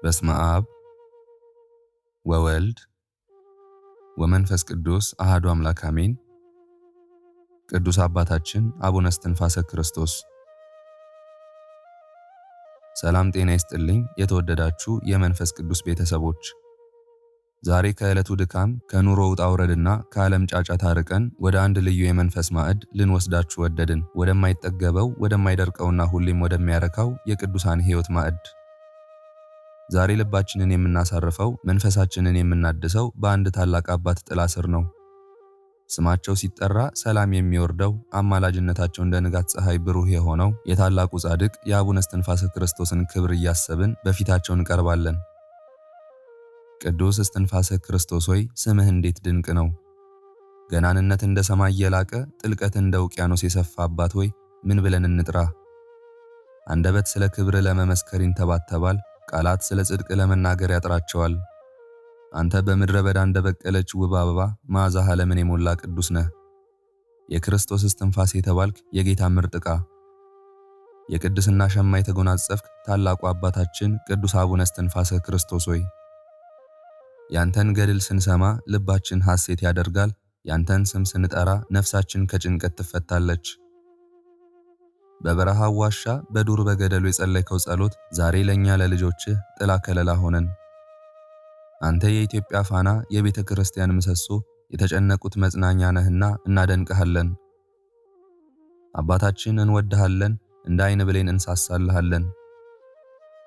በስመ አብ ወወልድ ወመንፈስ ቅዱስ አሐዱ አምላክ አሜን። ቅዱስ አባታችን አቡነ እስትንፋሰ ክርስቶስ ሰላም ጤና ይስጥልኝ። የተወደዳችሁ የመንፈስ ቅዱስ ቤተሰቦች ዛሬ ከዕለቱ ድካም ከኑሮ ውጣ ውረድና ከዓለም ጫጫታ ርቀን ወደ አንድ ልዩ የመንፈስ ማዕድ ልንወስዳችሁ ወደድን። ወደማይጠገበው ወደማይደርቀውና ሁሌም ወደሚያረካው የቅዱሳን ሕይወት ማዕድ። ዛሬ ልባችንን የምናሳርፈው መንፈሳችንን የምናድሰው በአንድ ታላቅ አባት ጥላ ስር ነው። ስማቸው ሲጠራ ሰላም የሚወርደው አማላጅነታቸው እንደ ንጋት ፀሐይ ብሩህ የሆነው የታላቁ ጻድቅ የአቡነ እስትንፋሰ ክርስቶስን ክብር እያሰብን በፊታቸው እንቀርባለን። ቅዱስ እስትንፋሰ ክርስቶስ ሆይ ስምህ እንዴት ድንቅ ነው! ገናንነት እንደ ሰማይ የላቀ ጥልቀት እንደ ውቅያኖስ የሰፋ አባት ሆይ ምን ብለን እንጥራ? አንደበት ስለ ክብር ለመመስከር ይንተባተባል፣ ቃላት ስለ ጽድቅ ለመናገር ያጥራቸዋል። አንተ በምድረ በዳ እንደበቀለች ውብ አበባ መዓዛህ ዓለምን የሞላ ቅዱስ ነህ። የክርስቶስ እስትንፋስ የተባልክ የጌታ ምርጥ ዕቃ፣ የቅድስና ሸማ የተጎናጸፍክ ታላቁ አባታችን ቅዱስ አቡነ እስትንፋሰ ክርስቶስ ሆይ ያንተን ገድል ስንሰማ ልባችን ሐሴት ያደርጋል። ያንተን ስም ስንጠራ ነፍሳችን ከጭንቀት ትፈታለች። በበረሃው ዋሻ በዱር በገደሉ የጸለይከው ጸሎት ዛሬ ለኛ ለልጆችህ ጥላ ከለላ ሆነን። አንተ የኢትዮጵያ ፋና የቤተ ክርስቲያን ምሰሶ የተጨነቁት መጽናኛ ነህና እናደንቅሃለን። አባታችን እንወድሃለን፣ እንደ ዓይን ብሌን እንሳሳልሃለን።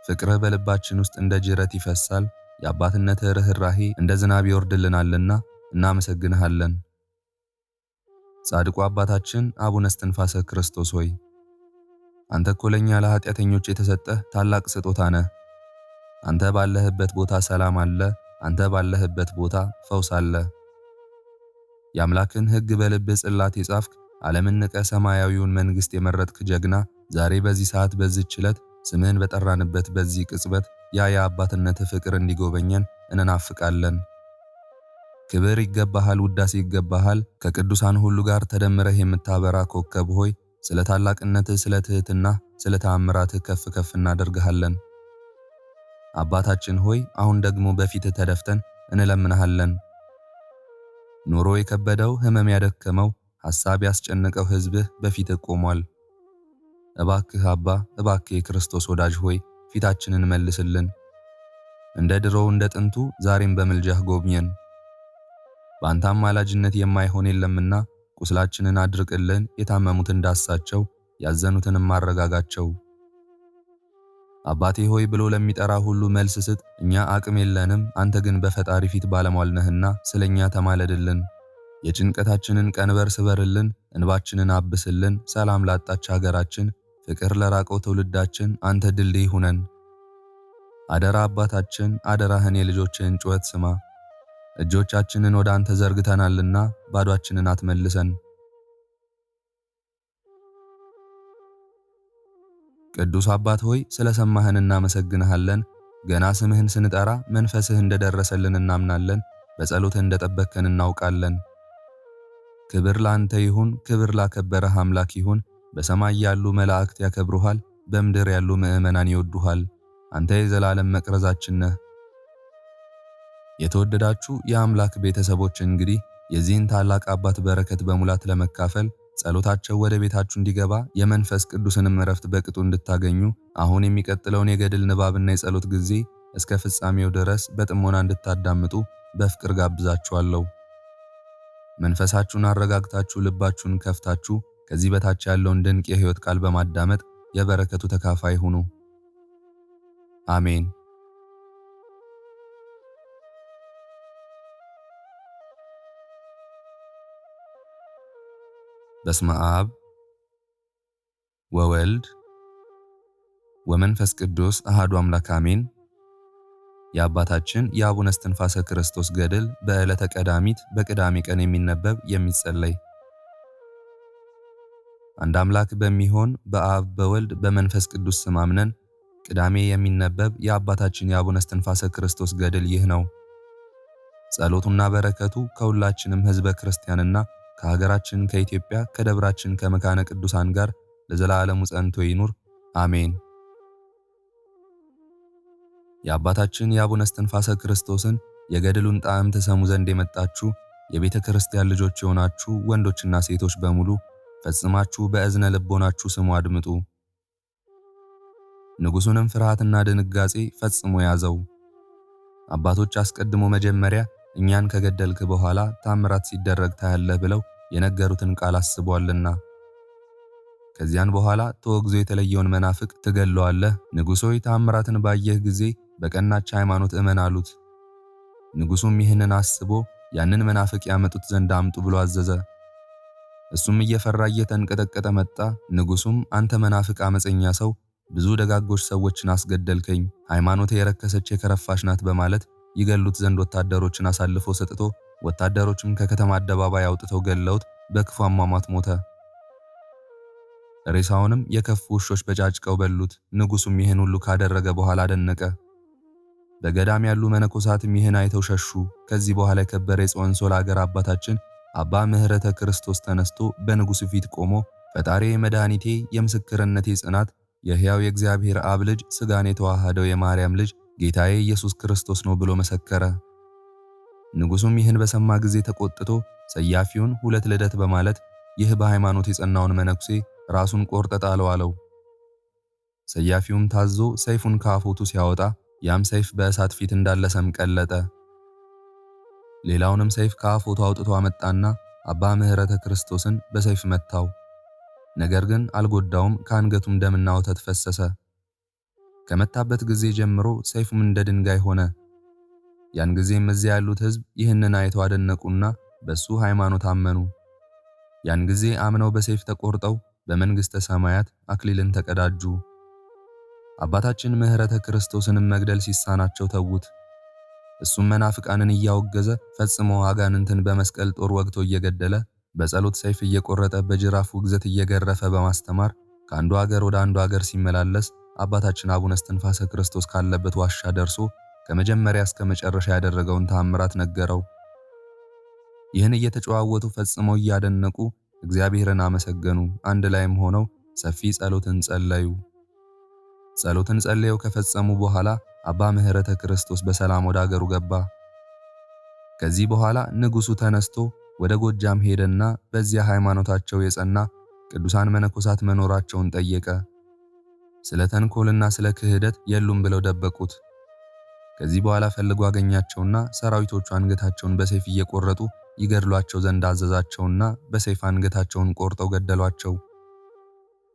ፍቅርህ በልባችን ውስጥ እንደ ጅረት ይፈሳል፣ የአባትነትህ ርኅራኄ እንደ ዝናብ ይወርድልናልና እናመሰግንሃለን። ጻድቁ አባታችን አቡነ እስትንፋሰ ክርስቶስ ሆይ አንተ እኮ ለኛ ለኃጢአተኞች የተሰጠህ ታላቅ ስጦታ ነህ። አንተ ባለህበት ቦታ ሰላም አለ፣ አንተ ባለህበት ቦታ ፈውስ አለ። የአምላክን ሕግ በልብህ ጽላት የጻፍክ ዓለምን ንቀህ ሰማያዊውን መንግሥት የመረጥክ ጀግና ዛሬ በዚህ ሰዓት በዚህች ዕለት ስምህን በጠራንበት በዚህ ቅጽበት ያ የአባትነትህ ፍቅር እንዲጎበኘን እንናፍቃለን። ክብር ይገባሃል፣ ውዳሴ ይገባሃል። ከቅዱሳን ሁሉ ጋር ተደምረህ የምታበራ ኮከብ ሆይ ስለ ታላቅነትህ፣ ስለ ትሕትና፣ ስለ ተአምራትህ ከፍ ከፍ እናደርግሃለን። አባታችን ሆይ አሁን ደግሞ በፊትህ ተደፍተን እንለምንሃለን። ኑሮ የከበደው ሕመም ያደከመው ሐሳብ ያስጨነቀው ሕዝብህ በፊትህ ቆሟል። እባክህ አባ፣ እባክህ የክርስቶስ ወዳጅ ሆይ ፊታችንን መልስልን። እንደ ድሮው እንደ ጥንቱ ዛሬም በምልጃህ ጎብኘን። በአንተ አማላጅነት የማይሆን የለምና ቁስላችንን አድርቅልን፣ የታመሙትን ዳሳቸው፣ ያዘኑትንም ማረጋጋቸው። አባቴ ሆይ ብሎ ለሚጠራ ሁሉ መልስ ስጥ። እኛ አቅም የለንም፣ አንተ ግን በፈጣሪ ፊት ባለሟል ነህና ስለኛ ተማለድልን። የጭንቀታችንን ቀንበር ስበርልን፣ እንባችንን አብስልን። ሰላም ላጣች ሀገራችን፣ ፍቅር ለራቀው ትውልዳችን አንተ ድልድይ ሁነን። አደራ አባታችን አደራህን የልጆችህን ጩኸት ስማ። እጆቻችንን ወደ አንተ ዘርግተናልና ባዷችንን አትመልሰን። ቅዱስ አባት ሆይ ስለሰማህን እናመሰግንሃለን። ገና ስምህን ስንጠራ መንፈስህ እንደደረሰልን እናምናለን። በጸሎትህ እንደጠበቅከን እናውቃለን። ክብር ላንተ ይሁን፣ ክብር ላከበረህ አምላክ ይሁን። በሰማይ ያሉ መላእክት ያከብሩሃል፣ በምድር ያሉ ምዕመናን ይወዱሃል። አንተ የዘላለም መቅረዛችን ነህ። የተወደዳችሁ የአምላክ ቤተሰቦች እንግዲህ የዚህን ታላቅ አባት በረከት በሙላት ለመካፈል ጸሎታቸው ወደ ቤታችሁ እንዲገባ የመንፈስ ቅዱስንም ዕረፍት በቅጡ እንድታገኙ አሁን የሚቀጥለውን የገድል ንባብና የጸሎት ጊዜ እስከ ፍጻሜው ድረስ በጥሞና እንድታዳምጡ በፍቅር ጋብዛችኋለሁ። መንፈሳችሁን አረጋግታችሁ ልባችሁን ከፍታችሁ ከዚህ በታች ያለውን ድንቅ የሕይወት ቃል በማዳመጥ የበረከቱ ተካፋይ ሁኑ። አሜን። በስመ አብ ወወልድ ወመንፈስ ቅዱስ አሐዱ አምላክ አሜን። የአባታችን የአቡነ እስትንፋሰ ክርስቶስ ገድል በዕለተ ቀዳሚት በቅዳሜ ቀን የሚነበብ የሚጸለይ። አንድ አምላክ በሚሆን በአብ በወልድ በመንፈስ ቅዱስ ስም አምነን ቅዳሜ የሚነበብ የአባታችን የአቡነ እስትንፋሰ ክርስቶስ ገድል ይህ ነው። ጸሎቱና በረከቱ ከሁላችንም ሕዝበ ክርስቲያንና ከሀገራችን ከኢትዮጵያ ከደብራችን ከመካነ ቅዱሳን ጋር ለዘላለሙ ጸንቶ ይኑር አሜን። የአባታችን የአቡነ እስትንፋሰ ክርስቶስን የገድሉን ጣዕም ትሰሙ ዘንድ የመጣችሁ የቤተ ክርስቲያን ልጆች የሆናችሁ ወንዶችና ሴቶች በሙሉ ፈጽማችሁ በእዝነ ልቦናችሁ ስሙ፣ አድምጡ። ንጉሡንም ፍርሃትና ድንጋጼ ፈጽሞ ያዘው። አባቶች አስቀድሞ መጀመሪያ እኛን ከገደልክ በኋላ ታምራት ሲደረግ ታያለህ ብለው የነገሩትን ቃል አስቧልና። ከዚያን በኋላ ተወግዞ የተለየውን መናፍቅ ትገለዋለህ። ንጉሥ ሆይ ታምራትን ባየህ ጊዜ በቀናች ሃይማኖት እመን አሉት። ንጉሡም ይህንን አስቦ ያንን መናፍቅ ያመጡት ዘንድ አምጡ ብሎ አዘዘ። እሱም እየፈራ እየተንቀጠቀጠ መጣ። ንጉሡም አንተ መናፍቅ አመፀኛ ሰው፣ ብዙ ደጋጎች ሰዎችን አስገደልከኝ፣ ሃይማኖቴ የረከሰች የከረፋች ናት በማለት ይገሉት ዘንድ ወታደሮችን አሳልፎ ሰጥቶ ወታደሮችም ከከተማ አደባባይ አውጥተው ገለውት በክፉ አሟሟት ሞተ። ሬሳውንም የከፉ ውሾች በጫጭቀው በሉት። ንጉሡም ይህን ሁሉ ካደረገ በኋላ አደነቀ። በገዳም ያሉ መነኮሳትም ይህን አይተው ሸሹ። ከዚህ በኋላ የከበረ የጽዮን አገር አባታችን አባ ምህረተ ክርስቶስ ተነስቶ በንጉሡ ፊት ቆሞ ፈጣሪ መድኃኒቴ፣ የምስክርነቴ ጽናት፣ የሕያው የእግዚአብሔር አብ ልጅ ሥጋን የተዋሃደው የማርያም ልጅ ጌታዬ ኢየሱስ ክርስቶስ ነው ብሎ መሰከረ። ንጉሡም ይህን በሰማ ጊዜ ተቆጥቶ ሰያፊውን ሁለት ልደት በማለት ይህ በሃይማኖት የጸናውን መነኩሴ ራሱን ቆርጠ ጣለው አለው። ሰያፊውም ታዞ ሰይፉን ከአፎቱ ሲያወጣ ያም ሰይፍ በእሳት ፊት እንዳለ ሰም ቀለጠ። ሌላውንም ሰይፍ ከአፎቱ አውጥቶ አመጣና አባ ምህረተ ክርስቶስን በሰይፍ መታው። ነገር ግን አልጎዳውም። ከአንገቱም ደምና ወተት ፈሰሰ። ከመታበት ጊዜ ጀምሮ ሰይፉም እንደ ድንጋይ ሆነ። ያን ጊዜም እዚያ ያሉት ሕዝብ ይህንን አይተው አደነቁና በሱ ሃይማኖት አመኑ። ያን ጊዜ አምነው በሰይፍ ተቆርጠው በመንግሥተ ሰማያት አክሊልን ተቀዳጁ። አባታችን ምህረተ ክርስቶስንም መግደል ሲሳናቸው ተዉት። እሱም መናፍቃንን እያወገዘ ፈጽሞ አጋንንትን በመስቀል ጦር ወግቶ እየገደለ በጸሎት ሰይፍ እየቆረጠ በጅራፍ ውግዘት እየገረፈ በማስተማር ከአንዱ አገር ወደ አንዱ አገር ሲመላለስ አባታችን አቡነ እስትንፋሰ ክርስቶስ ካለበት ዋሻ ደርሶ ከመጀመሪያ እስከ መጨረሻ ያደረገውን ተአምራት ነገረው። ይህን እየተጨዋወቱ ፈጽመው እያደነቁ እግዚአብሔርን አመሰገኑ። አንድ ላይም ሆነው ሰፊ ጸሎትን ጸለዩ። ጸሎትን ጸልየው ከፈጸሙ በኋላ አባ ምህረተ ክርስቶስ በሰላም ወደ አገሩ ገባ። ከዚህ በኋላ ንጉሡ ተነስቶ ወደ ጎጃም ሄደና በዚያ ሃይማኖታቸው የጸና ቅዱሳን መነኮሳት መኖራቸውን ጠየቀ። ስለ ተንኮልና ስለ ክህደት የሉም ብለው ደበቁት። ከዚህ በኋላ ፈልጎ አገኛቸውና ሰራዊቶቹ አንገታቸውን በሰይፍ እየቆረጡ ይገድሏቸው ዘንድ አዘዛቸውና በሰይፍ አንገታቸውን ቆርጠው ገደሏቸው።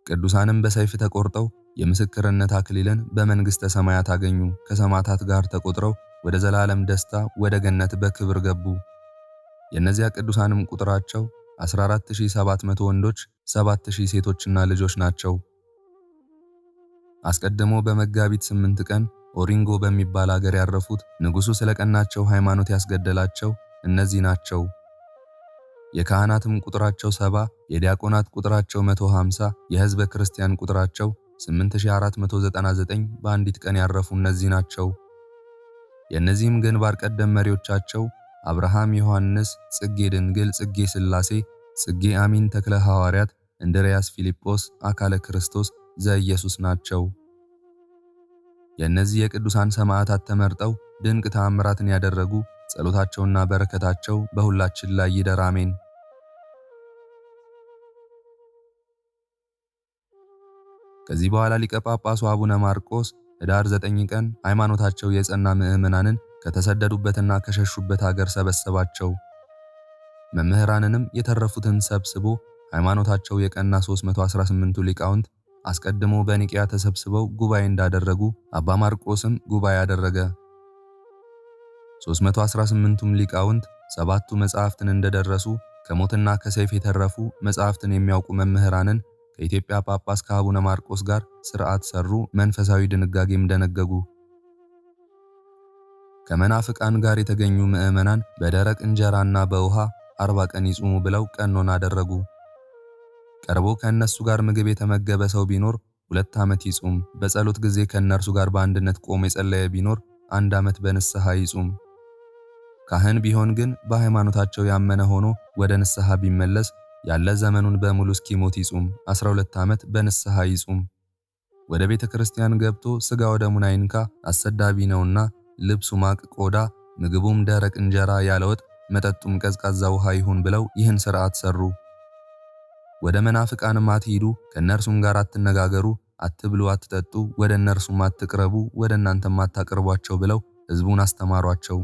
ቅዱሳንም በሰይፍ ተቆርጠው የምስክርነት አክሊልን በመንግሥተ ሰማያት አገኙ። ከሰማዕታት ጋር ተቆጥረው ወደ ዘላለም ደስታ ወደ ገነት በክብር ገቡ። የእነዚያ ቅዱሳንም ቁጥራቸው 14700 ወንዶች፣ 7000 ሴቶችና ልጆች ናቸው። አስቀድሞ በመጋቢት 8 ቀን ኦሪንጎ በሚባል አገር ያረፉት ንጉሡ ስለቀናቸው ሃይማኖት ያስገደላቸው እነዚህ ናቸው። የካህናትም ቁጥራቸው 70፣ የዲያቆናት ቁጥራቸው 150፣ የሕዝበ ክርስቲያን ቁጥራቸው 8499 በአንዲት ቀን ያረፉ እነዚህ ናቸው። የእነዚህም ግንባር ቀደም መሪዎቻቸው አብርሃም፣ ዮሐንስ፣ ጽጌ ድንግል፣ ጽጌ ሥላሴ፣ ጽጌ አሚን፣ ተክለ ሐዋርያት፣ እንድርያስ፣ ፊልጶስ፣ አካለ ክርስቶስ ዘኢየሱስ ናቸው። የእነዚህ የቅዱሳን ሰማዕታት ተመርጠው ድንቅ ተአምራትን ያደረጉ ጸሎታቸውና በረከታቸው በሁላችን ላይ ይደር፣ አሜን። ከዚህ በኋላ ሊቀ ጳጳሱ አቡነ ማርቆስ ኅዳር 9 ቀን ሃይማኖታቸው የጸና ምዕመናንን ከተሰደዱበትና ከሸሹበት ሀገር ሰበሰባቸው። መምህራንንም የተረፉትን ሰብስቦ ሃይማኖታቸው የቀና 318ቱ ሊቃውንት አስቀድሞ በኒቅያ ተሰብስበው ጉባኤ እንዳደረጉ አባ ማርቆስም ጉባኤ አደረገ። 318ቱም ሊቃውንት 7ቱ መጻሕፍትን እንደደረሱ ከሞትና ከሰይፍ የተረፉ መጻሕፍትን የሚያውቁ መምህራንን ከኢትዮጵያ ጳጳስ ከአቡነ ማርቆስ ጋር ሥርዓት ሰሩ። መንፈሳዊ ድንጋጌም ደነገጉ። ከመናፍቃን ጋር የተገኙ ምዕመናን በደረቅ እንጀራና በውሃ 40 ቀን ይጹሙ ብለው ቀኖና አደረጉ። ቀርቦ ከእነሱ ጋር ምግብ የተመገበ ሰው ቢኖር 2 ዓመት ይጹም። በጸሎት ጊዜ ከእነርሱ ጋር በአንድነት ቆሞ የጸለየ ቢኖር 1 ዓመት በንስሐ ይጹም። ካህን ቢሆን ግን በሃይማኖታቸው ያመነ ሆኖ ወደ ንስሐ ቢመለስ ያለ ዘመኑን በሙሉ እስኪሞት ይጹም። 12 ዓመት በንስሐ ይጹም። ወደ ቤተ ክርስቲያን ገብቶ ሥጋ ወደሙን አይንካ፣ አሰዳቢ ነውና፣ ልብሱ ማቅ ቆዳ፣ ምግቡም ደረቅ እንጀራ ያለ ወጥ፣ መጠጡም ቀዝቃዛ ውሃ ይሁን ብለው ይህን ሥርዓት ሰሩ። ወደ መናፍቃንም አትሂዱ፣ ከእነርሱም ጋር አትነጋገሩ፣ አትብሉ፣ አትጠጡ፣ ወደ እነርሱም አትቅረቡ፣ ወደ እናንተም አታቅርቧቸው ብለው ሕዝቡን አስተማሯቸው።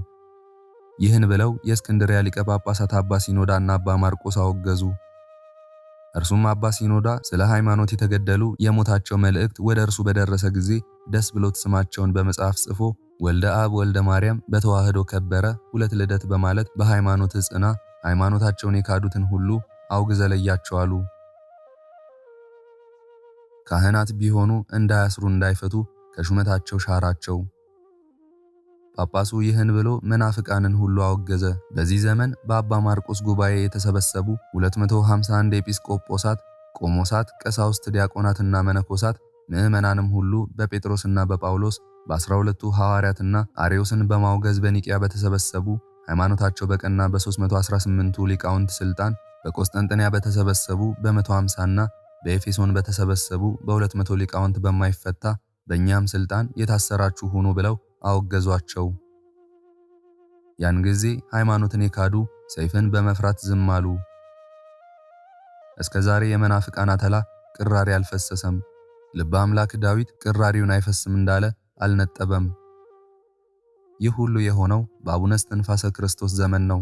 ይህን ብለው የእስክንድርያ ሊቀ ጳጳሳት አባ ሲኖዳና አባ ማርቆስ አወገዙ። እርሱም አባ ሲኖዳ ስለ ሃይማኖት የተገደሉ የሞታቸው መልእክት ወደ እርሱ በደረሰ ጊዜ ደስ ብሎት ስማቸውን በመጽሐፍ ጽፎ ወልደ አብ ወልደ ማርያም በተዋህዶ ከበረ፣ ሁለት ልደት በማለት በሃይማኖት ጽና፣ ሃይማኖታቸውን የካዱትን ሁሉ አውግዘ ለያቸው አሉ። ካህናት ቢሆኑ እንዳያስሩ እንዳይፈቱ ከሹመታቸው ሻራቸው። ጳጳሱ ይህን ብሎ መናፍቃንን ሁሉ አወገዘ። በዚህ ዘመን በአባ ማርቆስ ጉባኤ የተሰበሰቡ 251 ኤጲስቆጶሳት፣ ቆሞሳት፣ ቀሳውስት፣ ዲያቆናትና መነኮሳት ምዕመናንም ሁሉ በጴጥሮስና በጳውሎስ በ12ቱ ሐዋርያትና አርዮስን በማውገዝ በኒቅያ በተሰበሰቡ ሃይማኖታቸው በቀና በ318ቱ ሊቃውንት ስልጣን በቆስጠንጥንያ በተሰበሰቡ በ150ና በኤፌሶን በተሰበሰቡ በ200 ሊቃውንት በማይፈታ በእኛም ስልጣን የታሰራችሁ ሁኑ ብለው አወገዟቸው። ያን ጊዜ ሃይማኖትን የካዱ ሰይፍን በመፍራት ዝም አሉ። እስከ ዛሬ የመናፍቃን አተላ ቅራሪ አልፈሰሰም። ልበ አምላክ ዳዊት ቅራሪውን አይፈስም እንዳለ አልነጠበም። ይህ ሁሉ የሆነው በአቡነ እስትንፋሰ ክርስቶስ ዘመን ነው።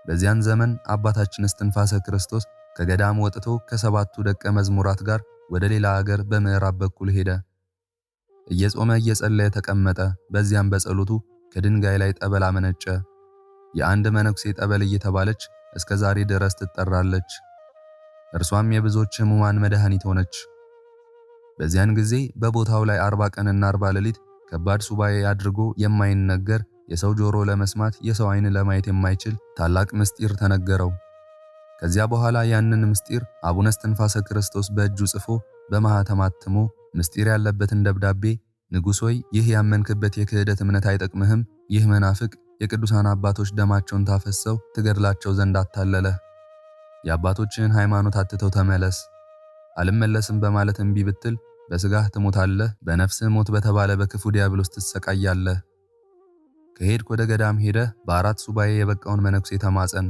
በዚያን ዘመን አባታችን እስትንፋሰ ክርስቶስ ከገዳም ወጥቶ ከሰባቱ ደቀ መዝሙራት ጋር ወደ ሌላ አገር በምዕራብ በኩል ሄደ። እየጾመ እየጸለየ ተቀመጠ። በዚያም በጸሎቱ ከድንጋይ ላይ ጠበል አመነጨ። የአንድ መነኩሴ ጠበል እየተባለች እስከ ዛሬ ድረስ ትጠራለች። እርሷም የብዙዎች ሕሙማን መድኃኒት ሆነች። በዚያን ጊዜ በቦታው ላይ 40 ቀንና 40 ሌሊት ከባድ ሱባኤ አድርጎ የማይነገር የሰው ጆሮ ለመስማት የሰው ዓይን ለማየት የማይችል ታላቅ ምስጢር ተነገረው። ከዚያ በኋላ ያንን ምስጢር አቡነ እስትንፋሰ ክርስቶስ በእጁ ጽፎ በማኅተም አትሞ ምስጢር ያለበትን ደብዳቤ ንጉሥ ሆይ ይህ ያመንክበት የክህደት እምነት አይጠቅምህም፣ ይህ መናፍቅ የቅዱሳን አባቶች ደማቸውን ታፈሰው ትገድላቸው ዘንድ አታለለህ። የአባቶችህን ሃይማኖት አትተው ተመለስ። አልመለስም በማለት እምቢ ብትል በሥጋህ ትሞታለህ፣ በነፍስህ ሞት በተባለ በክፉ ዲያብሎስ ትሰቃያለህ። ከሄድክ ወደ ገዳም ሄደህ በአራት ሱባኤ የበቃውን መነኩሴ ተማጸን።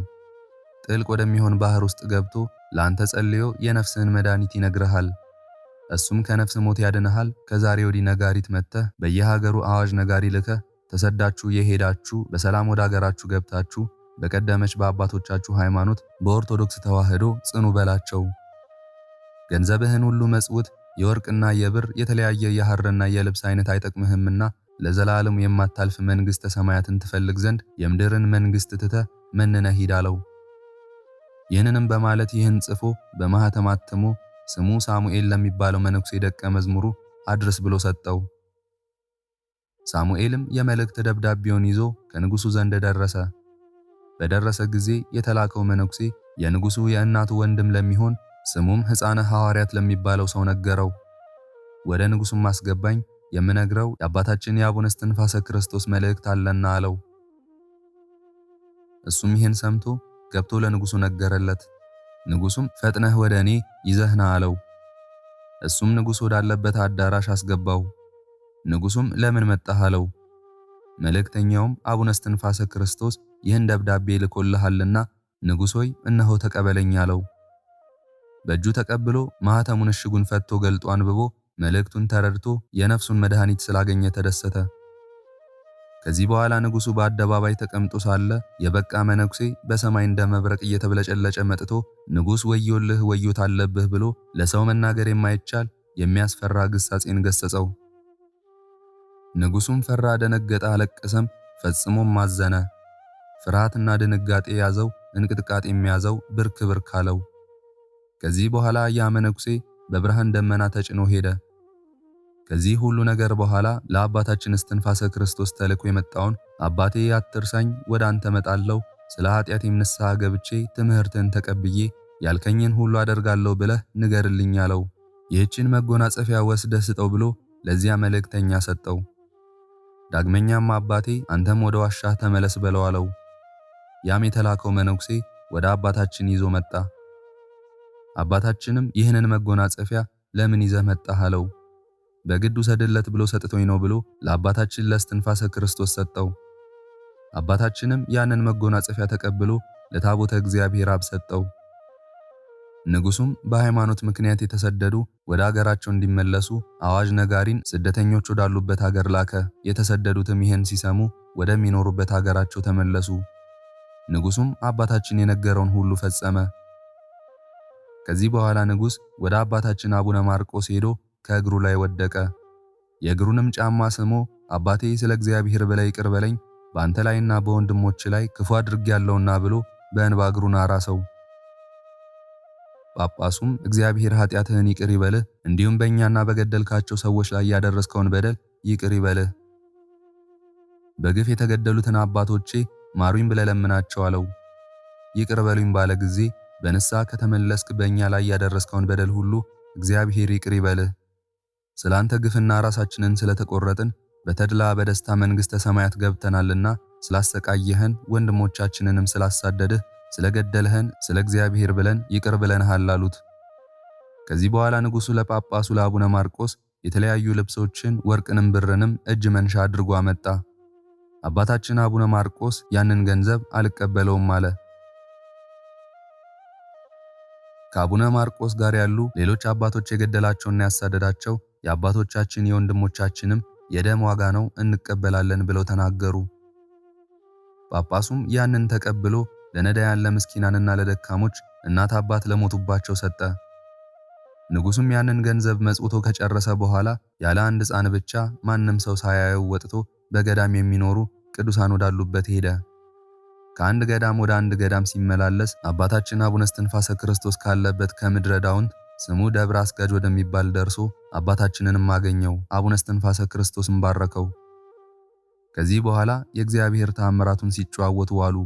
ጥልቅ ወደሚሆን ባህር ውስጥ ገብቶ ለአንተ ጸልዮ የነፍስህን መድኃኒት ይነግርሃል። እሱም ከነፍስ ሞት ያድንሃል። ከዛሬ ወዲህ ነጋሪት መጥተህ በየሀገሩ አዋጅ ነጋሪ ልከህ ተሰዳችሁ የሄዳችሁ በሰላም ወደ አገራችሁ ገብታችሁ በቀደመች በአባቶቻችሁ ሃይማኖት በኦርቶዶክስ ተዋህዶ ጽኑ በላቸው። ገንዘብህን ሁሉ መጽውት፣ የወርቅና የብር የተለያየ የሐርና የልብስ አይነት አይጠቅምህምና ለዘላለም የማታልፍ መንግሥተ ሰማያትን ትፈልግ ዘንድ የምድርን መንግሥት ትተህ መንነህ ሂድ አለው። ይህንንም በማለት ይህን ጽፎ በማኅተም አትሞ ስሙ ሳሙኤል ለሚባለው መነኩሴ ደቀ መዝሙሩ አድርስ ብሎ ሰጠው። ሳሙኤልም የመልእክት ደብዳቤውን ይዞ ከንጉሡ ዘንድ ደረሰ። በደረሰ ጊዜ የተላከው መነኩሴ የንጉሡ የእናቱ ወንድም ለሚሆን ስሙም ሕፃነ ሐዋርያት ለሚባለው ሰው ነገረው። ወደ ንጉሡም አስገባኝ፣ የምነግረው የአባታችን የአቡነ እስትንፋሰ ክርስቶስ መልእክት አለና አለው። እሱም ይህን ሰምቶ ገብቶ ለንጉሡ ነገረለት። ንጉሡም ፈጥነህ ወደ እኔ ይዘህ ና አለው። እሱም ንጉሥ ወዳለበት አዳራሽ አስገባው። ንጉሡም ለምን መጣህ አለው። መልእክተኛውም አቡነ እስትንፋሰ ክርስቶስ ይህን ደብዳቤ ልኮልሃልና ንጉሥ ሆይ እነሆ ተቀበለኝ አለው። በእጁ ተቀብሎ ማኅተሙን እሽጉን ፈቶ ገልጦ አንብቦ መልእክቱን ተረድቶ የነፍሱን መድኃኒት ስላገኘ ተደሰተ። ከዚህ በኋላ ንጉሡ በአደባባይ ተቀምጦ ሳለ የበቃ መነኩሴ በሰማይ እንደ መብረቅ እየተብለጨለጨ መጥቶ ንጉሥ ወዮልህ ወዮት አለብህ ብሎ ለሰው መናገር የማይቻል የሚያስፈራ ግሳጼን ገሰጸው። ንጉሡም ፈራ፣ ደነገጠ፣ አለቀሰም፣ ፈጽሞም አዘነ። ፍርሃትና ድንጋጤ ያዘው፣ እንቅጥቃጤ የሚያዘው ብርክ ብርክ አለው። ከዚህ በኋላ ያ መነኩሴ በብርሃን ደመና ተጭኖ ሄደ። ከዚህ ሁሉ ነገር በኋላ ለአባታችን እስትንፋሰ ክርስቶስ ተልኮ የመጣውን አባቴ አትርሳኝ፣ ወደ አንተ መጣለሁ፣ ስለ ኃጢአቴም ንስሐ ገብቼ ትምህርትን ተቀብዬ ያልከኝን ሁሉ አደርጋለሁ ብለህ ንገርልኝ አለው። ይህችን መጎናጸፊያ ወስደህ ስጠው ብሎ ለዚያ መልእክተኛ ሰጠው። ዳግመኛም አባቴ አንተም ወደ ዋሻህ ተመለስ በለው አለው። ያም የተላከው መነኩሴ ወደ አባታችን ይዞ መጣ። አባታችንም ይህንን መጎናጸፊያ ለምን ይዘህ መጣህ አለው። በግድ ውሰድለት ብሎ ሰጥቶኝ ነው ብሎ ለአባታችን ለእስትንፋሰ ክርስቶስ ሰጠው። አባታችንም ያንን መጎናጸፊያ ተቀብሎ ለታቦተ እግዚአብሔር አብ ሰጠው። ንጉሱም በሃይማኖት ምክንያት የተሰደዱ ወደ አገራቸው እንዲመለሱ አዋጅ ነጋሪን ስደተኞች ወዳሉበት አገር ላከ። የተሰደዱትም ይህን ሲሰሙ ወደሚኖሩበት አገራቸው ተመለሱ። ንጉሱም አባታችን የነገረውን ሁሉ ፈጸመ። ከዚህ በኋላ ንጉስ ወደ አባታችን አቡነ ማርቆስ ሄዶ ከእግሩ ላይ ወደቀ። የእግሩንም ጫማ ስሞ አባቴ ስለ እግዚአብሔር በላይ ይቅር በለኝ፣ በአንተ ላይና በወንድሞች ላይ ክፉ አድርጌያለሁና ብሎ በእንባ እግሩን አራሰው። ጳጳሱም እግዚአብሔር ኃጢአትህን ይቅር ይበልህ፣ እንዲሁም በእኛና በገደልካቸው ሰዎች ላይ ያደረስከውን በደል ይቅር ይበልህ። በግፍ የተገደሉትን አባቶቼ ማሩኝ ብለህ ለምናቸው አለው። ይቅር በሉኝ ባለ ጊዜ በንስሐ ከተመለስክ በእኛ ላይ ያደረስከውን በደል ሁሉ እግዚአብሔር ይቅር ይበልህ። ስላንተ ግፍና ራሳችንን ስለተቆረጥን በተድላ በደስታ መንግሥተ ሰማያት ገብተናልና ስላሰቃየህን ወንድሞቻችንንም ስላሳደድህ ስለገደልህን ስለ እግዚአብሔር ብለን ይቅር ብለንሃል አሉት። ከዚህ በኋላ ንጉሱ ለጳጳሱ ለአቡነ ማርቆስ የተለያዩ ልብሶችን ወርቅንም ብርንም እጅ መንሻ አድርጎ አመጣ። አባታችን አቡነ ማርቆስ ያንን ገንዘብ አልቀበለውም አለ። ከአቡነ ማርቆስ ጋር ያሉ ሌሎች አባቶች የገደላቸውና ያሳደዳቸው የአባቶቻችን የወንድሞቻችንም የደም ዋጋ ነው እንቀበላለን ብለው ተናገሩ። ጳጳሱም ያንን ተቀብሎ ለነዳያን ለምስኪናንና ለደካሞች እናት አባት ለሞቱባቸው ሰጠ። ንጉሱም ያንን ገንዘብ መጽውቶ ከጨረሰ በኋላ ያለ አንድ ሕፃን ብቻ ማንም ሰው ሳያየው ወጥቶ በገዳም የሚኖሩ ቅዱሳን ወዳሉበት ሄደ። ከአንድ ገዳም ወደ አንድ ገዳም ሲመላለስ አባታችን አቡነ እስትንፋሰ ክርስቶስ ካለበት ከምድረ ዳውንት ስሙ ደብረ አስጋጅ ወደሚባል ደርሶ አባታችንንም አገኘው። አቡነ እስትንፋሰ ክርስቶስን ባረከው። ከዚህ በኋላ የእግዚአብሔር ተአምራቱን ሲጨዋወቱ ዋሉ።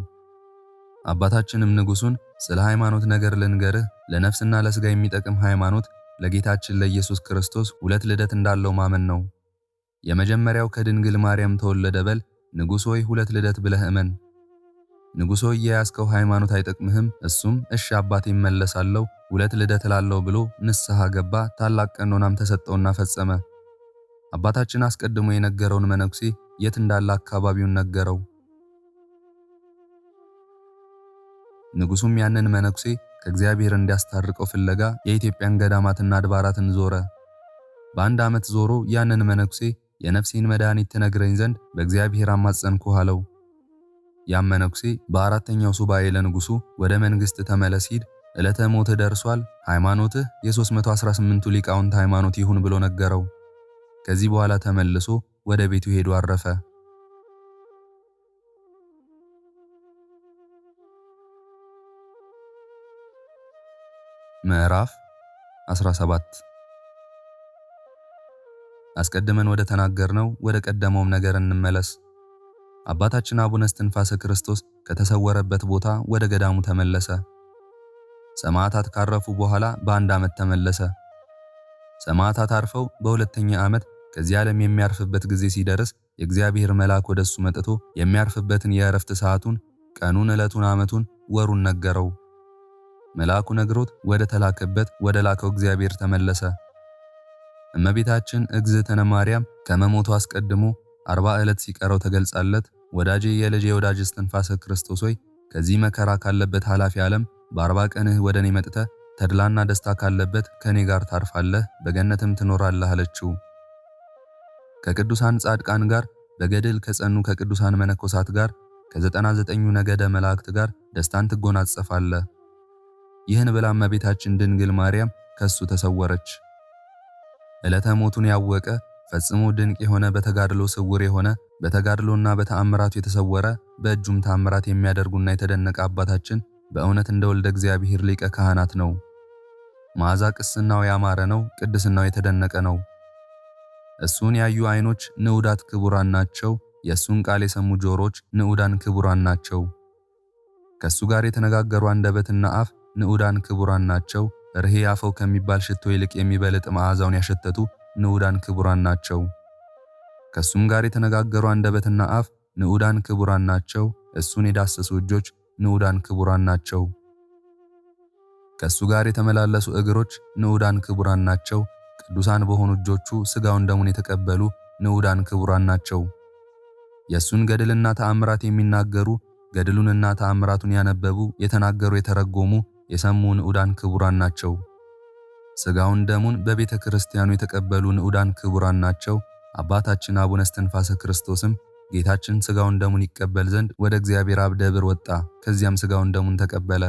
አባታችንም ንጉሱን ስለ ሃይማኖት ነገር ልንገርህ፣ ለነፍስና ለስጋ የሚጠቅም ሃይማኖት ለጌታችን ለኢየሱስ ክርስቶስ ሁለት ልደት እንዳለው ማመን ነው። የመጀመሪያው ከድንግል ማርያም ተወለደ በል፣ ንጉሥ ሆይ ሁለት ልደት ብለህ እመን። ንጉሥ ሆይ የያዝከው ሃይማኖት አይጠቅምህም። እሱም እሺ አባቴ እመለሳለሁ፣ ሁለት ልደት እላለሁ ብሎ ንስሐ ገባ። ታላቅ ቀኖናም ተሰጠውና ፈጸመ። አባታችን አስቀድሞ የነገረውን መነኩሴ የት እንዳለ አካባቢውን ነገረው። ንጉሱም ያንን መነኩሴ ከእግዚአብሔር እንዲያስታርቀው ፍለጋ የኢትዮጵያን ገዳማትና አድባራትን ዞረ። በአንድ ዓመት ዞሮ ያንን መነኩሴ የነፍሴን መድኃኒት ትነግረኝ ዘንድ በእግዚአብሔር አማጸንኩህ አለው። ያም መነኩሴ በአራተኛው ሱባኤ ለንጉሱ ወደ መንግሥት ተመለስ፣ ሂድ፣ ዕለተ ሞትህ ደርሷል፣ ሃይማኖትህ የ318ቱ ሊቃውንት ሃይማኖት ይሁን ብሎ ነገረው። ከዚህ በኋላ ተመልሶ ወደ ቤቱ ሄዶ አረፈ። ምዕራፍ 17 አስቀድመን ወደ ተናገርነው ወደ ቀደመውም ነገር እንመለስ። አባታችን አቡነ እስትንፋሰ ክርስቶስ ከተሰወረበት ቦታ ወደ ገዳሙ ተመለሰ። ሰማዕታት ካረፉ በኋላ በአንድ ዓመት ተመለሰ። ሰማዕታት አርፈው በሁለተኛ ዓመት ከዚህ ዓለም የሚያርፍበት ጊዜ ሲደርስ የእግዚአብሔር መልአክ ወደሱ መጥቶ የሚያርፍበትን የእረፍት ሰዓቱን፣ ቀኑን፣ ዕለቱን፣ ዓመቱን፣ ወሩን ነገረው። መልአኩ ነግሮት ወደ ተላከበት ወደ ላከው እግዚአብሔር ተመለሰ። እመቤታችን እግዝእትነ ማርያም ከመሞቱ አስቀድሞ 40 ዕለት ሲቀረው ተገልጻለት፣ ወዳጄ የልጄ ወዳጅ እስትንፋሰ ክርስቶስ ሆይ ከዚህ መከራ ካለበት ኃላፊ ዓለም በ40 ቀንህ ወደ እኔ መጥተህ ተድላና ደስታ ካለበት ከኔ ጋር ታርፋለህ፣ በገነትም ትኖራለህ አለችው። ከቅዱሳን ጻድቃን ጋር በገድል ከጸኑ ከቅዱሳን መነኮሳት ጋር ከ99ኙ ነገደ መላእክት ጋር ደስታን ትጎናጸፋለህ። ይህን ብላ እመቤታችን ድንግል ማርያም ከሱ ተሰወረች። ዕለተ ሞቱን ያወቀ ፈጽሞ ድንቅ የሆነ በተጋድሎ ስውር የሆነ በተጋድሎና በተአምራቱ የተሰወረ በእጁም ተአምራት የሚያደርጉና የተደነቀ አባታችን በእውነት እንደ ወልደ እግዚአብሔር ሊቀ ካህናት ነው። መዓዛ ቅስናው ያማረ ነው፣ ቅድስናው የተደነቀ ነው። እሱን ያዩ ዓይኖች ንዑዳት ክቡራን ናቸው። የእሱን ቃል የሰሙ ጆሮች ንዑዳን ክቡራን ናቸው። ከእሱ ጋር የተነጋገሩ አንደበትና አፍ ንዑዳን ክቡራን ናቸው። ርሄ አፈው ከሚባል ሽቶ ይልቅ የሚበልጥ መዓዛውን ያሸተቱ ንዑዳን ክቡራን ናቸው። ከሱም ጋር የተነጋገሩ አንደበትና አፍ ንዑዳን ክቡራን ናቸው። እሱን የዳሰሱ እጆች ንዑዳን ክቡራን ናቸው። ከሱ ጋር የተመላለሱ እግሮች ንዑዳን ክቡራን ናቸው። ቅዱሳን በሆኑ እጆቹ ሥጋውን ደሙን የተቀበሉ ንዑዳን ክቡራን ናቸው። የእሱን ገድልና ተአምራት የሚናገሩ ገድሉንና ተአምራቱን ያነበቡ የተናገሩ የተረጎሙ የሰሙ ንዑዳን ክቡራን ናቸው። ሥጋውን ደሙን በቤተ ክርስቲያኑ የተቀበሉ ንዑዳን ክቡራን ናቸው። አባታችን አቡነ እስትንፋሰ ክርስቶስም ጌታችን ሥጋውን ደሙን ይቀበል ዘንድ ወደ እግዚአብሔር አብ ደብር ወጣ። ከዚያም ሥጋውን ደሙን ተቀበለ።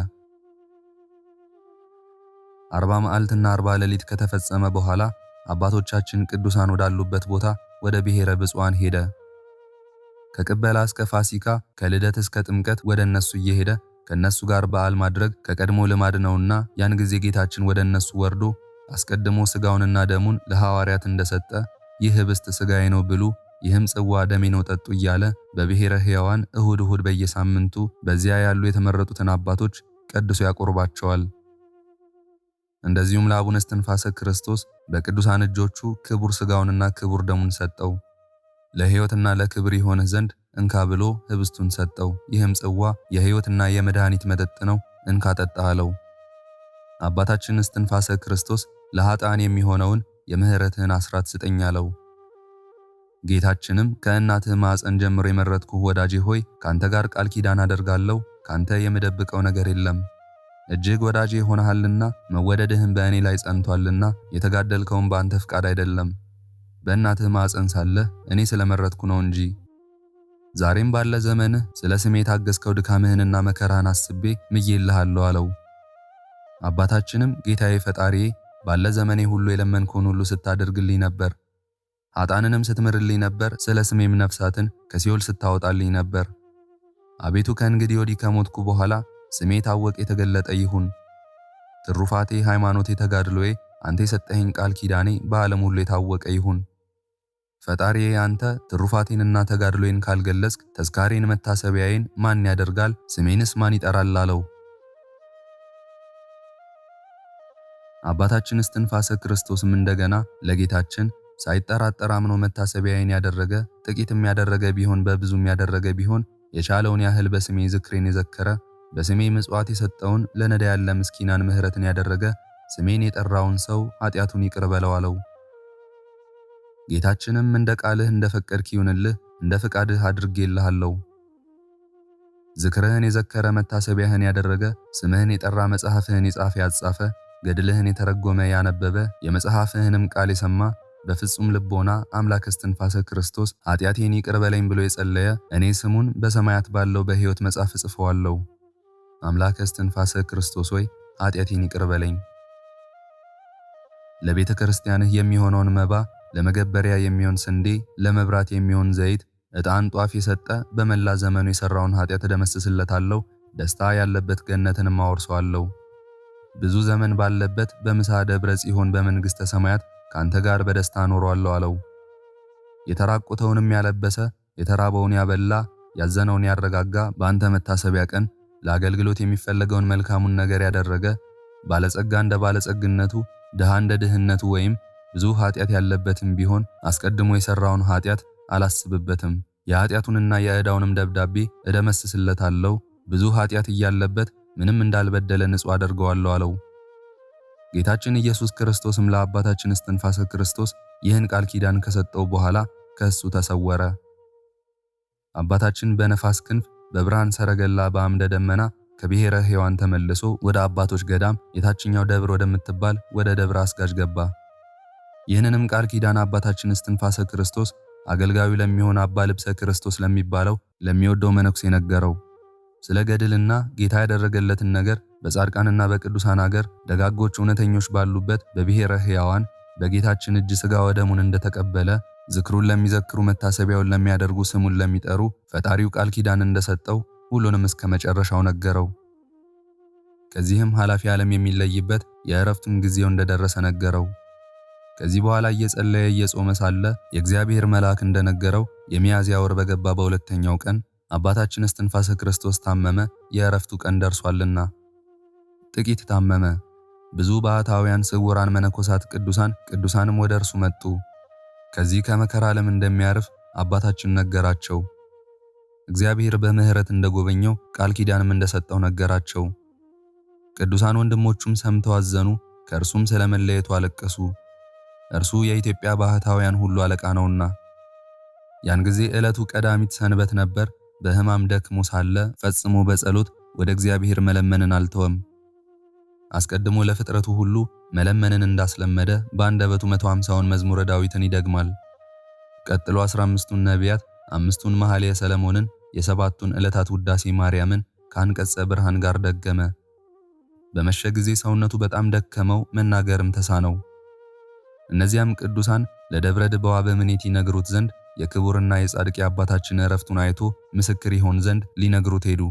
40 መዓልትና 40 ሌሊት ከተፈጸመ በኋላ አባቶቻችን ቅዱሳን ወዳሉበት ቦታ ወደ ብሔረ ብፁዓን ሄደ። ከቅበላ እስከ ፋሲካ ከልደት እስከ ጥምቀት ወደ እነሱ እየሄደ ከነሱ ጋር በዓል ማድረግ ከቀድሞ ልማድ ነውና ያን ጊዜ ጌታችን ወደ እነሱ ወርዶ አስቀድሞ ሥጋውንና ደሙን ለሐዋርያት እንደሰጠ ይህ ኅብስት ሥጋዬ ነው ብሉ፣ ይህም ጽዋ ደሜ ነው ጠጡ እያለ በብሔረ ሕያዋን እሁድ እሁድ በየሳምንቱ በዚያ ያሉ የተመረጡትን አባቶች ቀድሶ ያቆርባቸዋል። እንደዚሁም ለአቡነ እስትንፋሰ ክርስቶስ በቅዱሳን እጆቹ ክቡር ሥጋውንና ክቡር ደሙን ሰጠው። ለሕይወትና ለክብር ይሆንህ ዘንድ እንካ ብሎ ኅብስቱን ሰጠው። ይህም ጽዋ የሕይወትና የመድኃኒት መጠጥ ነው፣ እንካ ጠጣ አለው። አባታችን እስትንፋሰ ክርስቶስ ለኃጥአን የሚሆነውን የምሕረትህን አስራት ስጠኝ አለው። ጌታችንም ከእናትህ ማዕፀን ጀምሮ የመረጥኩህ ወዳጄ ሆይ ካንተ ጋር ቃል ኪዳን አደርጋለሁ፣ ካንተ የምደብቀው ነገር የለም። እጅግ ወዳጄ ሆነሃልና መወደድህም በእኔ ላይ ጸንቷልና የተጋደልከውን በአንተ ፍቃድ አይደለም፣ በእናትህ ማዕፀን ሳለህ እኔ ስለመረጥኩ ነው እንጂ። ዛሬም ባለ ዘመንህ ስለ ስሜ የታገስከው ድካምህንና መከራህን አስቤ ምዬልሃለሁ አለው። አባታችንም ጌታዬ ፈጣሪዬ ባለ ዘመኔ ሁሉ የለመንከውን ሁሉ ስታደርግልኝ ነበር፣ ኃጥአንንም ስትምርልኝ ነበር፣ ስለ ስሜም ነፍሳትን ከሲኦል ስታወጣልኝ ነበር። አቤቱ ከእንግዲህ ወዲህ ከሞትኩ በኋላ ስሜ የታወቀ የተገለጠ ይሁን። ትሩፋቴ፣ ሃይማኖቴ፣ ተጋድሎዬ፣ አንተ የሰጠኸኝ ቃል ኪዳኔ በዓለም ሁሉ የታወቀ ይሁን። ፈጣሪዬ አንተ ትሩፋቴንና ተጋድሎዬን ካልገለጽክ ተዝካሬን መታሰቢያዬን ማን ያደርጋል? ስሜንስ ማን ይጠራል? አለው። አባታችን እስትንፋሰ ክርስቶስም እንደገና ለጌታችን ሳይጠራጠር አምኖ መታሰቢያዬን ያደረገ ጥቂትም ያደረገ ቢሆን በብዙም ያደረገ ቢሆን የቻለውን ያህል በስሜ ዝክሬን የዘከረ በስሜ ምጽዋት የሰጠውን ለነዳያን ለምስኪናን ምሕረትን ያደረገ ስሜን የጠራውን ሰው ኃጢአቱን ይቅር በለው አለው። ጌታችንም እንደ ቃልህ እንደፈቀድክ ይሁንልህ፣ እንደ ፍቃድህ አድርጌልሃለሁ። ዝክርህን የዘከረ መታሰቢያህን ያደረገ ስምህን የጠራ መጽሐፍህን የጻፈ ያጻፈ ገድልህን የተረጎመ ያነበበ የመጽሐፍህንም ቃል የሰማ በፍጹም ልቦና አምላክ እስትንፋሰ ክርስቶስ ኃጢአቴን ይቅር በለኝ ብሎ የጸለየ እኔ ስሙን በሰማያት ባለው በሕይወት መጽሐፍ እጽፈዋለሁ። አምላክ እስትንፋሰ ክርስቶስ ሆይ ኃጢአቴን ይቅር በለኝ። ለቤተ ክርስቲያንህ የሚሆነውን መባ፣ ለመገበሪያ የሚሆን ስንዴ፣ ለመብራት የሚሆን ዘይት፣ ዕጣን፣ ጧፍ የሰጠ በመላ ዘመኑ የሠራውን ኃጢአት እደመስስለታለሁ፣ ደስታ ያለበት ገነትንም አወርሰዋለሁ። ብዙ ዘመን ባለበት በምሳ ደብረ ጽዮን በመንግሥተ ሰማያት ካንተ ጋር በደስታ አኖረዋለሁ አለው። የተራቆተውንም ያለበሰ፣ የተራበውን ያበላ፣ ያዘነውን ያረጋጋ በአንተ መታሰቢያ ቀን ለአገልግሎት የሚፈለገውን መልካሙን ነገር ያደረገ ባለጸጋ እንደ ባለጸግነቱ ድሃ እንደ ድህነቱ ወይም ብዙ ኃጢአት ያለበትም ቢሆን አስቀድሞ የሠራውን ኃጢአት አላስብበትም። የኃጢአቱንና የዕዳውንም ደብዳቤ እደመስስለታለሁ። ብዙ ኃጢአት እያለበት ምንም እንዳልበደለ ንጹሕ አደርገዋለሁ አለው። ጌታችን ኢየሱስ ክርስቶስም ለአባታችን እስትንፋሰ ክርስቶስ ይህን ቃል ኪዳን ከሰጠው በኋላ ከእሱ ተሰወረ። አባታችን በነፋስ ክንፍ በብርሃን ሰረገላ በአምደ ደመና ከብሔረ ሕያዋን ተመልሶ ወደ አባቶች ገዳም የታችኛው ደብር ወደምትባል ወደ ደብረ አስጋጅ ገባ። ይህንንም ቃል ኪዳን አባታችን እስትንፋሰ ክርስቶስ አገልጋዩ ለሚሆን አባ ልብሰ ክርስቶስ ለሚባለው ለሚወደው መነኩሴ ነገረው። ስለ ገድልና ጌታ ያደረገለትን ነገር በጻድቃንና በቅዱሳን አገር ደጋጎች እውነተኞች ባሉበት በብሔረ ሕያዋን በጌታችን እጅ ሥጋ ወደሙን እንደተቀበለ ዝክሩን ለሚዘክሩ መታሰቢያውን ለሚያደርጉ ስሙን ለሚጠሩ ፈጣሪው ቃል ኪዳን እንደሰጠው ሁሉንም እስከ መጨረሻው ነገረው። ከዚህም ኃላፊ ዓለም የሚለይበት የዕረፍቱን ጊዜው እንደደረሰ ነገረው። ከዚህ በኋላ እየጸለየ እየጾመ ሳለ የእግዚአብሔር መልአክ እንደነገረው የሚያዝያ ወር በገባ በሁለተኛው ቀን አባታችን እስትንፋሰ ክርስቶስ ታመመ። የዕረፍቱ ቀን ደርሷልና። ጥቂት ታመመ። ብዙ ባህታውያን ስውራን መነኮሳት ቅዱሳንም ወደ እርሱ መጡ። ከዚህ ከመከራ ዓለም እንደሚያርፍ አባታችን ነገራቸው። እግዚአብሔር በምሕረት እንደጎበኘው ቃል ኪዳንም እንደሰጠው ነገራቸው። ቅዱሳን ወንድሞቹም ሰምተው አዘኑ፣ ከእርሱም ስለመለየቱ አለቀሱ። እርሱ የኢትዮጵያ ባህታውያን ሁሉ አለቃ ነውና። ያን ጊዜ ዕለቱ ቀዳሚት ሰንበት ነበር። በሕማም ደክሞ ሳለ ፈጽሞ በጸሎት ወደ እግዚአብሔር መለመንን አልተወም። አስቀድሞ ለፍጥረቱ ሁሉ መለመንን እንዳስለመደ በአንደበቱ 150ውን መዝሙረ ዳዊትን ይደግማል። ቀጥሎ 15ቱን ነቢያት፣ 5ቱን መኃልየ ሰለሞንን፣ የ7ቱን ዕለታት ውዳሴ ማርያምን ከአንቀጸ ብርሃን ጋር ደገመ። በመሸ ጊዜ ሰውነቱ በጣም ደከመው፣ መናገርም ተሳነው። እነዚያም ቅዱሳን ለደብረ ድባዋ በምኔት ይነግሩት ዘንድ የክቡርና የጻድቅ አባታችን ዕረፍቱን አይቶ ምስክር ይሆን ዘንድ ሊነግሩት ሄዱ።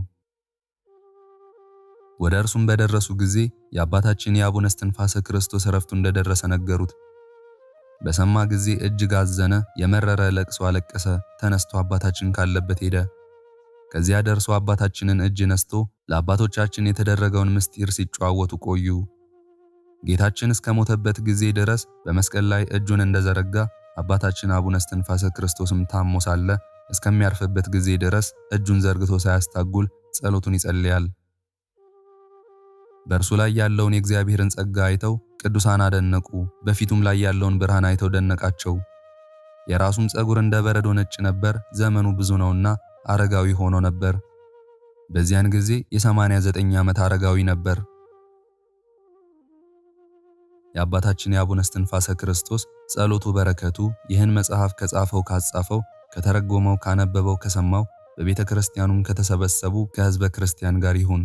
ወደ እርሱም በደረሱ ጊዜ የአባታችን የአቡነ እስትንፋሰ ክርስቶስ ዕረፍቱ እንደደረሰ ነገሩት። በሰማ ጊዜ እጅግ አዘነ፣ የመረረ ለቅሶ አለቀሰ። ተነስቶ አባታችን ካለበት ሄደ። ከዚያ ደርሶ አባታችንን እጅ ነስቶ ለአባቶቻችን የተደረገውን ምስጢር ሲጨዋወቱ ቆዩ። ጌታችን እስከ ሞተበት ጊዜ ድረስ በመስቀል ላይ እጁን እንደዘረጋ አባታችን አቡነ እስትንፋሰ ክርስቶስም ታሞ ሳለ እስከሚያርፍበት ጊዜ ድረስ እጁን ዘርግቶ ሳያስታጉል ጸሎቱን ይጸልያል። በእርሱ ላይ ያለውን የእግዚአብሔርን ጸጋ አይተው ቅዱሳን አደነቁ። በፊቱም ላይ ያለውን ብርሃን አይተው ደነቃቸው። የራሱም ጸጉር እንደ በረዶ ነጭ ነበር። ዘመኑ ብዙ ነውና አረጋዊ ሆኖ ነበር። በዚያን ጊዜ የ89 ዓመት አረጋዊ ነበር። የአባታችን የአቡነ እስትንፋሰ ክርስቶስ ጸሎቱ በረከቱ ይህን መጽሐፍ ከጻፈው ካጻፈው፣ ከተረጎመው፣ ካነበበው፣ ከሰማው፣ በቤተ ክርስቲያኑም ከተሰበሰቡ ከሕዝበ ክርስቲያን ጋር ይሁን።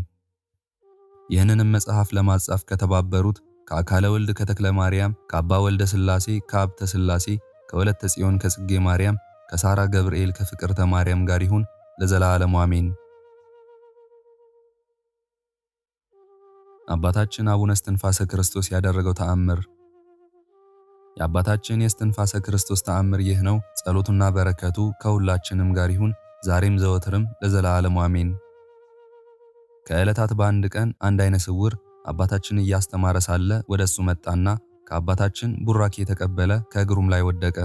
ይህንንም መጽሐፍ ለማጻፍ ከተባበሩት ከአካለ ወልድ ከተክለ ማርያም፣ ከአባ ወልደ ሥላሴ፣ ከአብተ ሥላሴ፣ ከወለተ ጽዮን፣ ከጽጌ ማርያም፣ ከሳራ ገብርኤል፣ ከፍቅርተ ማርያም ጋር ይሁን ለዘላለሙ አሜን። አባታችን አቡነ እስትንፋሰ ክርስቶስ ያደረገው ተአምር። የአባታችን የእስትንፋሰ ክርስቶስ ተአምር ይህ ነው። ጸሎቱና በረከቱ ከሁላችንም ጋር ይሁን ዛሬም ዘወትርም ለዘላለሙ አሜን። ከዕለታት በአንድ ቀን አንድ ዓይነ ስውር አባታችን እያስተማረ ሳለ ወደ እሱ መጣና ከአባታችን ቡራኬ የተቀበለ ከእግሩም ላይ ወደቀ።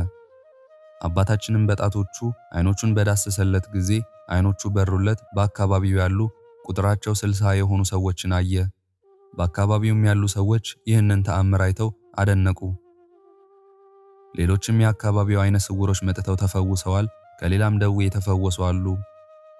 አባታችንም በጣቶቹ ዓይኖቹን በዳሰሰለት ጊዜ ዓይኖቹ በሩለት። በአካባቢው ያሉ ቁጥራቸው 60 የሆኑ ሰዎችን አየ። በአካባቢውም ያሉ ሰዎች ይህንን ተአምር አይተው አደነቁ። ሌሎችም የአካባቢው ዓይነ ስውሮች መጥተው ተፈውሰዋል። ከሌላም ደዌ የተፈወሱ አሉ።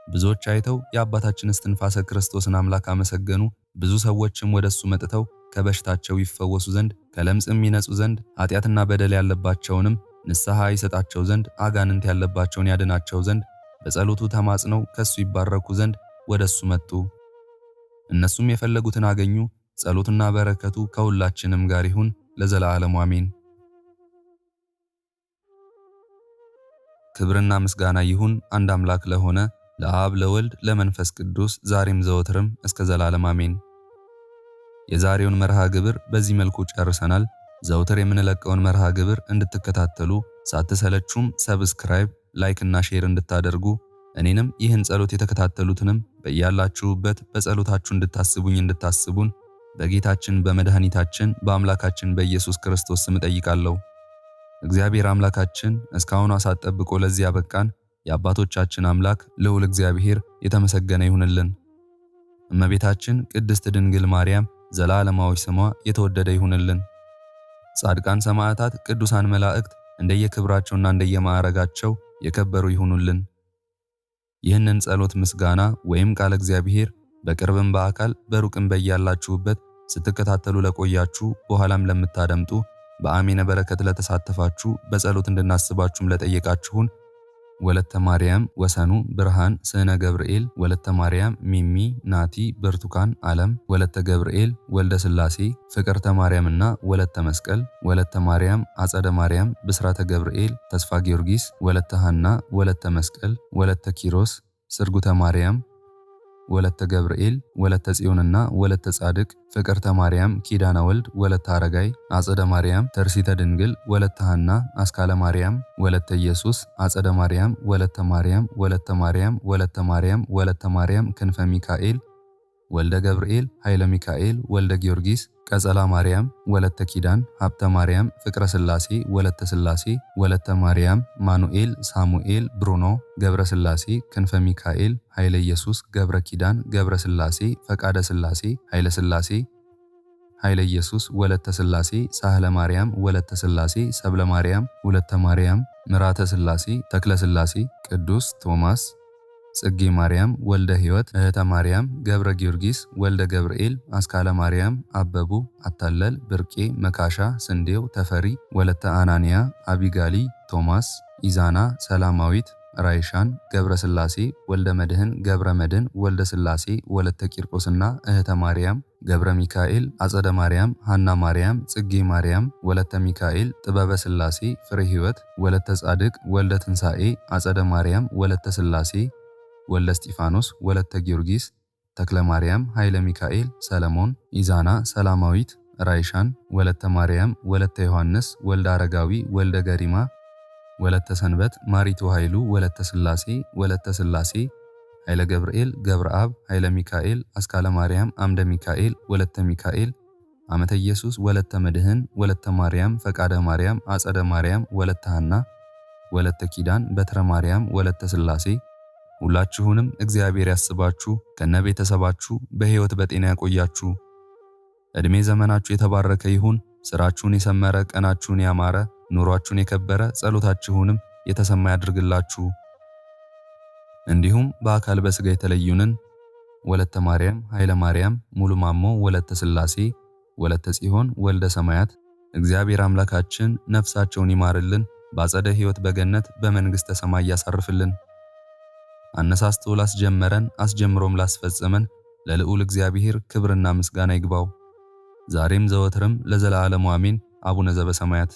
ብዙዎች አይተው የአባታችን እስትንፋሰ ክርስቶስን አምላክ አመሰገኑ። ብዙ ሰዎችም ወደሱ መጥተው ከበሽታቸው ይፈወሱ ዘንድ፣ ከለምጽም ይነጹ ዘንድ፣ ኃጢአትና በደል ያለባቸውንም ንስሐ ይሰጣቸው ዘንድ፣ አጋንንት ያለባቸውን ያድናቸው ዘንድ በጸሎቱ ተማጽነው ከሱ ይባረኩ ዘንድ ወደሱ መጡ። እነሱም የፈለጉትን አገኙ። ጸሎቱና በረከቱ ከሁላችንም ጋር ይሁን ለዘላለሙ አሜን። ክብርና ምስጋና ይሁን አንድ አምላክ ለሆነ ለአብ ለወልድ ለመንፈስ ቅዱስ ዛሬም ዘወትርም እስከ ዘላለም አሜን። የዛሬውን መርሃ ግብር በዚህ መልኩ ጨርሰናል። ዘወትር የምንለቀውን መርሃ ግብር እንድትከታተሉ ሳትሰለቹም ሰብስክራይብ፣ ላይክ እና ሼር እንድታደርጉ እኔንም ይህን ጸሎት የተከታተሉትንም በያላችሁበት በጸሎታችሁ እንድታስቡን በጌታችን በመድኃኒታችን በአምላካችን በኢየሱስ ክርስቶስ ስም ጠይቃለሁ። እግዚአብሔር አምላካችን እስካሁን ሰዓት ጠብቆ ለዚህ ያበቃን የአባቶቻችን አምላክ ልዑል እግዚአብሔር የተመሰገነ ይሁንልን። እመቤታችን ቅድስት ድንግል ማርያም ዘላለማዊ ስሟ የተወደደ ይሁንልን። ጻድቃን ሰማዕታት፣ ቅዱሳን መላእክት እንደየክብራቸውና እንደየማዕረጋቸው የከበሩ ይሁኑልን። ይህንን ጸሎት ምስጋና ወይም ቃለ እግዚአብሔር በቅርብም በአካል በሩቅም በያላችሁበት ስትከታተሉ ለቆያችሁ በኋላም ለምታደምጡ በአሜነ በረከት ለተሳተፋችሁ በጸሎት እንድናስባችሁም ለጠየቃችሁን ወለተ ማርያም ወሰኑ፣ ብርሃን፣ ስነ ገብርኤል፣ ወለተ ማርያም፣ ሚሚ፣ ናቲ፣ ብርቱካን፣ ዓለም፣ ወለተ ገብርኤል፣ ወልደ ሥላሴ፣ ፍቅርተ ማርያምና ወለተ መስቀል፣ ወለተ ማርያም፣ አጸደ ማርያም፣ ብስራተ ገብርኤል፣ ተስፋ ጊዮርጊስ፣ ወለተ ሐና፣ ወለተ መስቀል፣ ወለተ ኪሮስ፣ ስርጉተ ማርያም፣ ወለተ ገብርኤል፣ ወለተ ጽዮንና ወለተ ጻድቅ፣ ፍቅርተ ማርያም፣ ኪዳነ ወልድ፣ ወለተ አረጋይ፣ አጸደ ማርያም፣ ተርሲተ ድንግል፣ ወለተ ሐና፣ አስካለ ማርያም፣ ወለተ ኢየሱስ፣ አጸደ ማርያም፣ ወለተ ማርያም፣ ወለተ ማርያም፣ ወለተ ማርያም፣ ወለተ ማርያም፣ ክንፈ ሚካኤል፣ ወልደ ገብርኤል፣ ኃይለ ሚካኤል፣ ወልደ ጊዮርጊስ፣ ቀጸላ ማርያም፣ ወለተ ኪዳን፣ ሀብተ ማርያም፣ ፍቅረ ሥላሴ፣ ወለተ ሥላሴ፣ ወለተ ማርያም፣ ማኑኤል፣ ሳሙኤል፣ ብሩኖ፣ ገብረ ሥላሴ፣ ክንፈ ሚካኤል፣ ኃይለ ኢየሱስ፣ ገብረ ኪዳን፣ ገብረ ሥላሴ፣ ፈቃደ ሥላሴ፣ ኃይለ ሥላሴ፣ ኃይለ ኢየሱስ ወለተ ሥላሴ ሳህለ ማርያም ወለተ ሥላሴ ሰብለ ማርያም ወለተ ማርያም ምራተ ሥላሴ ተክለ ሥላሴ ቅዱስ ቶማስ ጽጌ ማርያም ወልደ ሕይወት እህተ ማርያም ገብረ ጊዮርጊስ ወልደ ገብርኤል አስካለ ማርያም አበቡ አታለል ብርቄ መካሻ ስንዴው ተፈሪ ወለተ አናንያ አቢጋሊ ቶማስ ኢዛና ሰላማዊት ራይሻን ገብረ ሥላሴ ወልደ መድህን ገብረ መድህን ወልደ ሥላሴ ወለተ ቂርቆስና እህተ ማርያም ገብረ ሚካኤል አጸደ ማርያም ሐና ማርያም ጽጌ ማርያም ወለተ ሚካኤል ጥበበ ሥላሴ ፍሬ ሕይወት ወለተ ጻድቅ ወልደ ትንሣኤ አጸደ ማርያም ወለተ ሥላሴ ወልደ እስጢፋኖስ ወለተ ጊዮርጊስ ተክለ ማርያም ኃይለ ሚካኤል ሰለሞን ኢዛና ሰላማዊት ራይሻን ወለተ ማርያም ወለተ ዮሐንስ ወልደ አረጋዊ ወልደ ገሪማ ወለተ ሰንበት ማሪቱ ኃይሉ ወለተ ሥላሴ ወለተ ሥላሴ ኃይለ ገብርኤል ገብረአብ ኃይለ ሚካኤል አስካለ ማርያም አምደ ሚካኤል ወለተ ሚካኤል አመተ ኢየሱስ ወለተ መድህን ወለተ ማርያም ፈቃደ ማርያም አጸደ ማርያም ወለተ ሐና ወለተ ኪዳን በትረ ማርያም ወለተ ሥላሴ ሁላችሁንም እግዚአብሔር ያስባችሁ ከነቤተሰባችሁ በሕይወት በጤና ያቆያችሁ። ዕድሜ ዘመናችሁ የተባረከ ይሁን። ስራችሁን የሰመረ ቀናችሁን ያማረ ኑሯችሁን የከበረ ጸሎታችሁንም የተሰማ ያድርግላችሁ። እንዲሁም በአካል በሥጋ የተለዩንን ወለተ ማርያም ኃይለ ማርያም ሙሉ ማሞ ወለተ ሥላሴ ወለተ ጽዮን ወልደ ሰማያት እግዚአብሔር አምላካችን ነፍሳቸውን ይማርልን፣ በአጸደ ሕይወት በገነት በመንግሥተ ሰማይ ያሳርፍልን። አነሳስቶ ላስጀመረን አስጀምሮም ላስፈጸመን ለልዑል እግዚአብሔር ክብርና ምስጋና ይግባው ዛሬም ዘወትርም ለዘላለሙ አሜን። አቡነ ዘበሰማያት